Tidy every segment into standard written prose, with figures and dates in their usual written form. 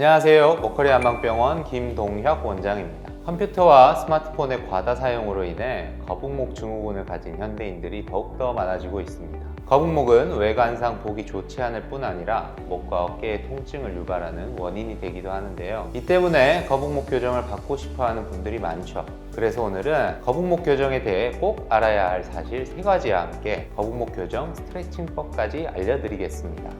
안녕하세요. 먹거리 한방병원 김동혁 원장입니다. 컴퓨터와 스마트폰의 과다 사용으로 인해 거북목 증후군을 가진 현대인들이 더욱더 많아지고 있습니다. 거북목은 외관상 보기 좋지 않을 뿐 아니라 목과 어깨의 통증을 유발하는 원인이 되기도 하는데요. 이 때문에 거북목 교정을 받고 싶어 하는 분들이 많죠. 그래서 오늘은 거북목 교정에 대해 꼭 알아야 할 사실 3가지와 함께 거북목 교정 스트레칭법까지 알려드리겠습니다.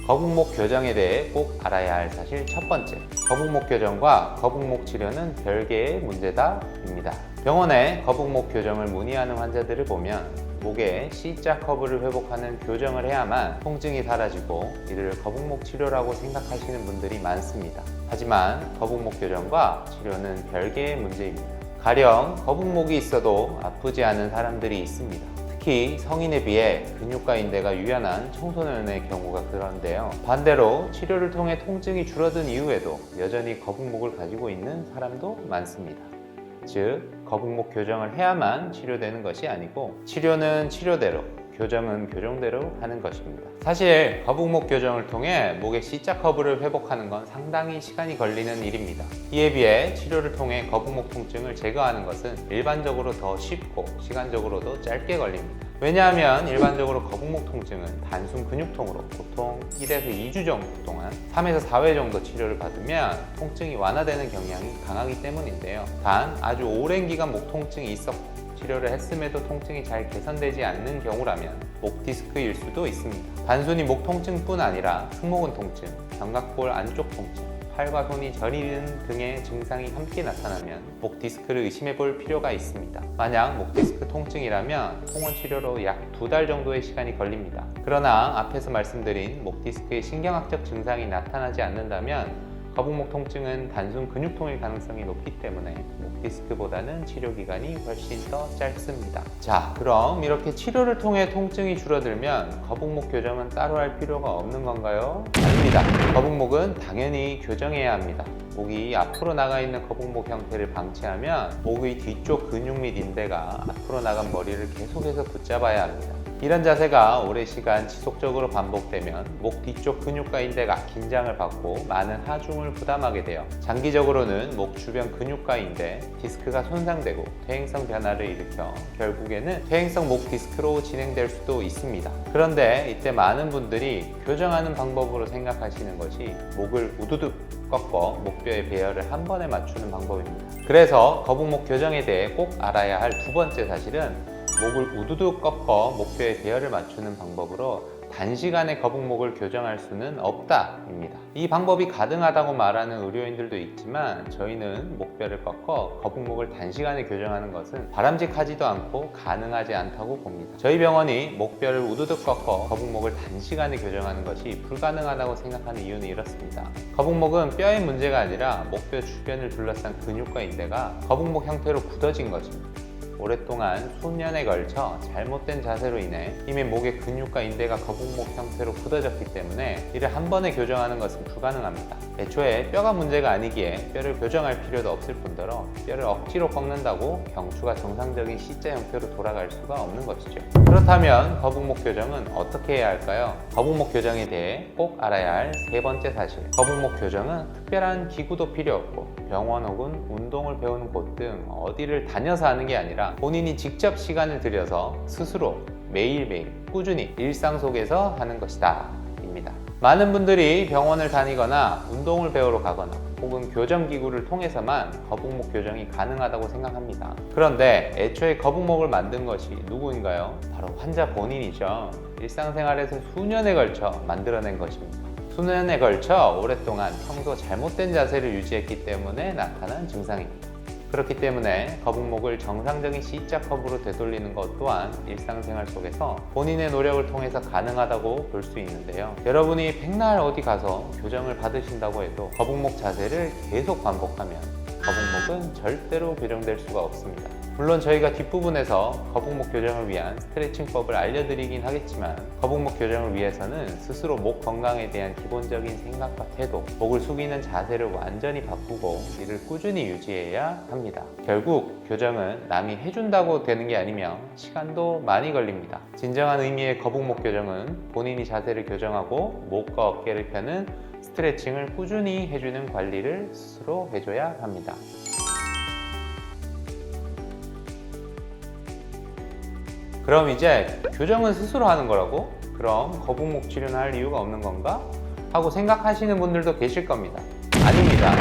거북목 교정에 대해 꼭 알아야 할 사실 첫 번째, 거북목 교정과 거북목 치료는 별개의 문제다입니다. 병원에 거북목 교정을 문의하는 환자들을 보면 목의 C자 커브를 회복하는 교정을 해야만 통증이 사라지고 이를 거북목 치료라고 생각하시는 분들이 많습니다. 하지만 거북목 교정과 치료는 별개의 문제입니다. 가령 거북목이 있어도 아프지 않은 사람들이 있습니다. 특히 성인에 비해 근육과 인대가 유연한 청소년의 경우가 그런데요. 반대로 치료를 통해 통증이 줄어든 이후에도 여전히 거북목을 가지고 있는 사람도 많습니다. 즉, 거북목 교정을 해야만 치료되는 것이 아니고 치료는 치료대로, 교정은 교정대로 하는 것입니다. 사실 거북목 교정을 통해 목의 C자 커브를 회복하는 건 상당히 시간이 걸리는 일입니다. 이에 비해 치료를 통해 거북목 통증을 제거하는 것은 일반적으로 더 쉽고 시간적으로도 짧게 걸립니다. 왜냐하면 일반적으로 거북목 통증은 단순 근육통으로 보통 1에서 2주 정도 동안 3에서 4회 정도 치료를 받으면 통증이 완화되는 경향이 강하기 때문인데요. 단 아주 오랜 기간 목 통증이 있었고 치료를 했음에도 통증이 잘 개선되지 않는 경우라면 목 디스크일 수도 있습니다. 단순히 목 통증뿐 아니라 승모근 통증, 견갑골 안쪽 통증, 팔과 손이 저리는 등의 증상이 함께 나타나면 목 디스크를 의심해 볼 필요가 있습니다. 만약 목 디스크 통증이라면 통원 치료로 약 2달 정도의 시간이 걸립니다. 그러나 앞에서 말씀드린 목 디스크의 신경학적 증상이 나타나지 않는다면 거북목 통증은 단순 근육통일 가능성이 높기 때문에 목 디스크보다는 치료 기간이 훨씬 더 짧습니다. 자, 그럼 이렇게 치료를 통해 통증이 줄어들면 거북목 교정은 따로 할 필요가 없는 건가요? 아닙니다. 거북목은 당연히 교정해야 합니다. 목이 앞으로 나가 있는 거북목 형태를 방치하면 목의 뒤쪽 근육 및 인대가 앞으로 나간 머리를 계속해서 붙잡아야 합니다. 이런 자세가 오랜 시간 지속적으로 반복되면 목 뒤쪽 근육과 인대가 긴장을 받고 많은 하중을 부담하게 되어 장기적으로는 목 주변 근육과 인대, 디스크가 손상되고 퇴행성 변화를 일으켜 결국에는 퇴행성 목 디스크로 진행될 수도 있습니다. 그런데 이때 많은 분들이 교정하는 방법으로 생각하시는 것이 목을 우두둑 꺾어 목뼈의 배열을 한 번에 맞추는 방법입니다. 그래서 거북목 교정에 대해 꼭 알아야 할 2번째 사실은 목을 우두둑 꺾어 목뼈의 배열을 맞추는 방법으로 단시간에 거북목을 교정할 수는 없다입니다. 이 방법이 가능하다고 말하는 의료인들도 있지만 저희는 목뼈를 꺾어 거북목을 단시간에 교정하는 것은 바람직하지도 않고 가능하지 않다고 봅니다. 저희 병원이 목뼈를 우두둑 꺾어 거북목을 단시간에 교정하는 것이 불가능하다고 생각하는 이유는 이렇습니다. 거북목은 뼈의 문제가 아니라 목뼈 주변을 둘러싼 근육과 인대가 거북목 형태로 굳어진 것입니다. 오랫동안 수년에 걸쳐 잘못된 자세로 인해 이미 목의 근육과 인대가 거북목 형태로 굳어졌기 때문에 이를 한 번에 교정하는 것은 불가능합니다. 애초에 뼈가 문제가 아니기에 뼈를 교정할 필요도 없을 뿐더러 뼈를 억지로 꺾는다고 경추가 정상적인 C자 형태로 돌아갈 수가 없는 것이죠. 그렇다면 거북목 교정은 어떻게 해야 할까요? 거북목 교정에 대해 꼭 알아야 할 3번째 사실, 거북목 교정은 특별한 기구도 필요 없고 병원 혹은 운동을 배우는 곳 등 어디를 다녀서 하는 게 아니라 본인이 직접 시간을 들여서 스스로 매일매일 꾸준히 일상 속에서 하는 것이다 입니다. 많은 분들이 병원을 다니거나 운동을 배우러 가거나 혹은 교정기구를 통해서만 거북목 교정이 가능하다고 생각합니다. 그런데 애초에 거북목을 만든 것이 누구인가요? 바로 환자 본인이죠. 일상생활에서 수년에 걸쳐 만들어낸 것입니다. 수년에 걸쳐 오랫동안 평소 잘못된 자세를 유지했기 때문에 나타난 증상입니다. 그렇기 때문에 거북목을 정상적인 C자 커브로 되돌리는 것 또한 일상생활 속에서 본인의 노력을 통해서 가능하다고 볼 수 있는데요. 여러분이 백날 어디 가서 교정을 받으신다고 해도 거북목 자세를 계속 반복하면 거북목은 절대로 교정될 수가 없습니다. 물론 저희가 뒷부분에서 거북목 교정을 위한 스트레칭법을 알려드리긴 하겠지만 거북목 교정을 위해서는 스스로 목 건강에 대한 기본적인 생각과 태도, 목을 숙이는 자세를 완전히 바꾸고 이를 꾸준히 유지해야 합니다. 결국 교정은 남이 해준다고 되는 게 아니며 시간도 많이 걸립니다. 진정한 의미의 거북목 교정은 본인이 자세를 교정하고 목과 어깨를 펴는 스트레칭을 꾸준히 해주는 관리를 스스로 해줘야 합니다. 그럼 이제 교정은 스스로 하는 거라고? 그럼 거북목 치료는 할 이유가 없는 건가? 하고 생각하시는 분들도 계실 겁니다. 아닙니다.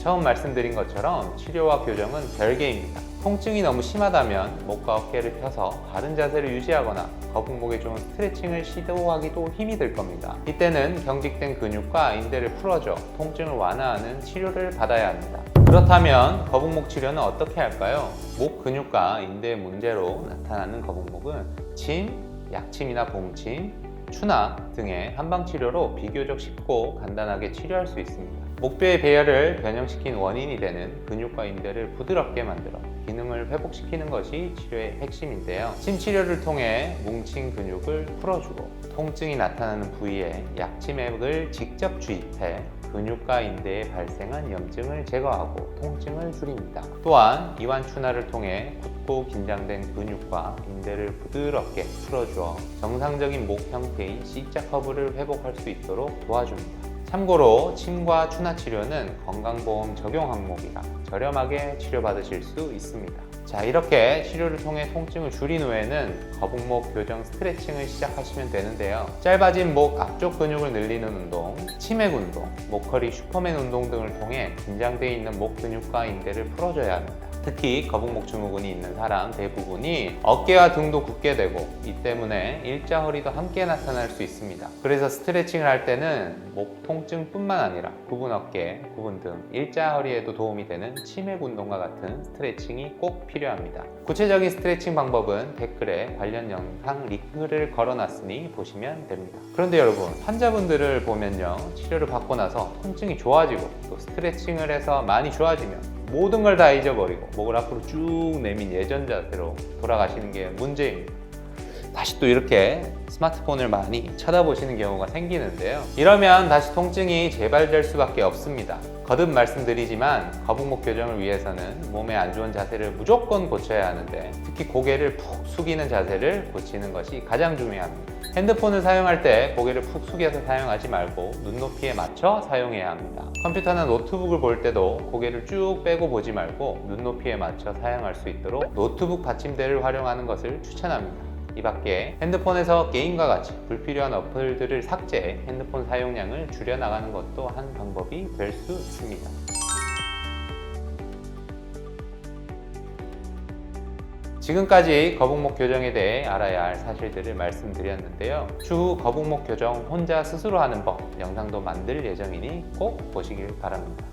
처음 말씀드린 것처럼 치료와 교정은 별개입니다. 통증이 너무 심하다면 목과 어깨를 펴서 바른 자세를 유지하거나 거북목에 좋은 스트레칭을 시도하기도 힘이 들 겁니다. 이때는 경직된 근육과 인대를 풀어줘 통증을 완화하는 치료를 받아야 합니다. 그렇다면 거북목 치료는 어떻게 할까요? 목 근육과 인대의 문제로 나타나는 거북목은 침, 약침이나 봉침, 추나 등의 한방치료로 비교적 쉽고 간단하게 치료할 수 있습니다. 목뼈의 배열을 변형시킨 원인이 되는 근육과 인대를 부드럽게 만들어 기능을 회복시키는 것이 치료의 핵심인데요. 침 치료를 통해 뭉친 근육을 풀어주고 통증이 나타나는 부위에 약침액을 직접 주입해 근육과 인대에 발생한 염증을 제거하고 통증을 줄입니다. 또한 이완 추나를 통해 굳고 긴장된 근육과 인대를 부드럽게 풀어주어 정상적인 목 형태의 C자 커브를 회복할 수 있도록 도와줍니다. 참고로 침과 추나 치료는 건강보험 적용 항목이라 저렴하게 치료받으실 수 있습니다. 자, 이렇게 치료를 통해 통증을 줄인 후에는 거북목 교정 스트레칭을 시작하시면 되는데요. 짧아진 목 앞쪽 근육을 늘리는 운동, 치맥 운동, 목허리 슈퍼맨 운동 등을 통해 긴장되어 있는 목 근육과 인대를 풀어줘야 합니다. 특히 거북목 증후군이 있는 사람 대부분이 어깨와 등도 굳게 되고 이 때문에 일자 허리도 함께 나타날 수 있습니다. 그래서 스트레칭을 할 때는 목 통증뿐만 아니라 굽은 어깨, 굽은 등, 일자 허리에도 도움이 되는 치맥 운동과 같은 스트레칭이 꼭 필요합니다. 구체적인 스트레칭 방법은 댓글에 관련 영상 링크를 걸어놨으니 보시면 됩니다. 그런데 여러분, 환자분들을 보면요, 치료를 받고 나서 통증이 좋아지고 또 스트레칭을 해서 많이 좋아지면 모든 걸 다 잊어버리고 목을 앞으로 쭉 내민 예전 자세로 돌아가시는 게 문제입니다. 다시 또 이렇게 스마트폰을 많이 쳐다보시는 경우가 생기는데요. 이러면 다시 통증이 재발될 수밖에 없습니다. 거듭 말씀드리지만 거북목 교정을 위해서는 몸에 안 좋은 자세를 무조건 고쳐야 하는데 특히 고개를 푹 숙이는 자세를 고치는 것이 가장 중요합니다. 핸드폰을 사용할 때 고개를 푹 숙여서 사용하지 말고 눈높이에 맞춰 사용해야 합니다. 컴퓨터나 노트북을 볼 때도 고개를 쭉 빼고 보지 말고 눈높이에 맞춰 사용할 수 있도록 노트북 받침대를 활용하는 것을 추천합니다. 이 밖에 핸드폰에서 게임과 같이 불필요한 어플들을 삭제해 핸드폰 사용량을 줄여나가는 것도 한 방법이 될 수 있습니다. 지금까지 거북목 교정에 대해 알아야 할 사실들을 말씀드렸는데요. 추후 거북목 교정 혼자 스스로 하는 법 영상도 만들 예정이니 꼭 보시길 바랍니다.